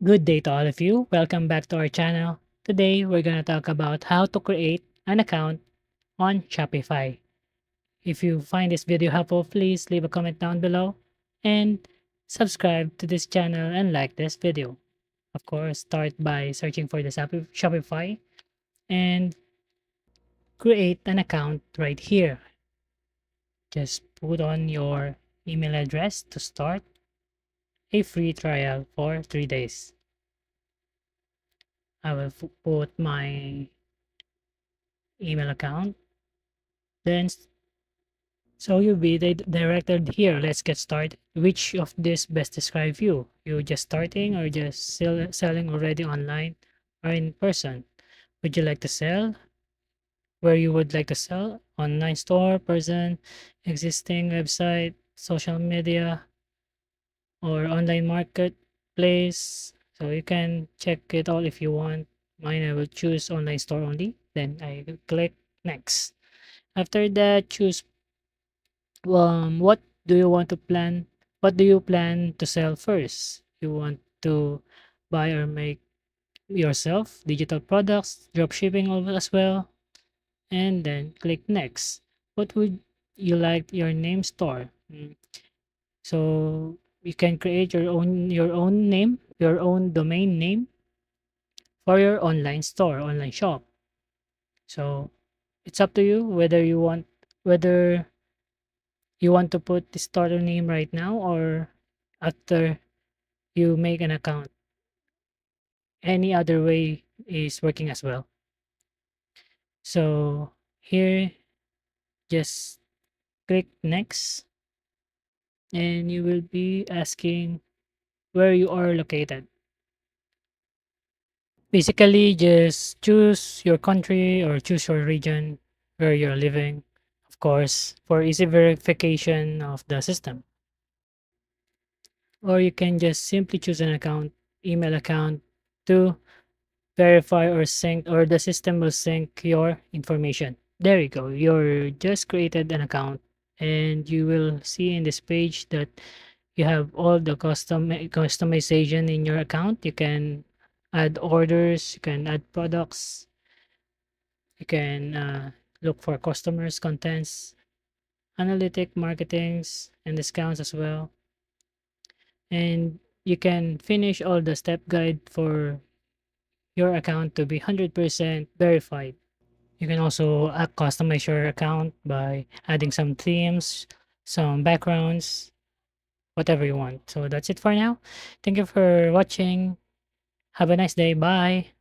Good day to all of you. Welcome back to our channel. Today, we're going to talk about how to create an account on Shopify. If you find this video helpful, please leave a comment down below and subscribe to this channel and like this video. Of course, start by searching for the Shopify and create an account right here. Just put on your email address to start a free trial for 3 days. I will put my email account. Then, so you'll be directed here. Let's get started. Which of this best describe you? You just starting or just selling already online or in person? Would you like to sell? Where you would like to sell? Online store, person, existing website, social media, or online marketplace. So you can check it all if you want. Mine, I will choose online store only. Then I will click next. After that, choose what do you want to plan? What do you plan to sell first? You want to buy or make yourself digital products, drop shipping as well, and then click next. What would you like your name store? So you can create your own name, your own domain name for your online store, online shop. So it's up to you whether you want to put the starter name right now or after you make an account. Any other way is working as well. So here, just click next and you will be asking where you are located. Basically, just choose your country or choose your region where you're living, of course, for easy verification of the system. Or you can just simply choose an account, email account to verify or sync, or the system will sync your information. There you go. You're just created an account and you will see in this page that you have all the customization in your account. You can add orders, you can add products, you can look for customers, contents, analytic, marketings, and discounts as well. And you can finish all the step guide for your account to be 100% verified. You can also customize your account by adding some themes, some backgrounds, whatever you want. So that's it for now. Thank you for watching. Have a nice day. Bye.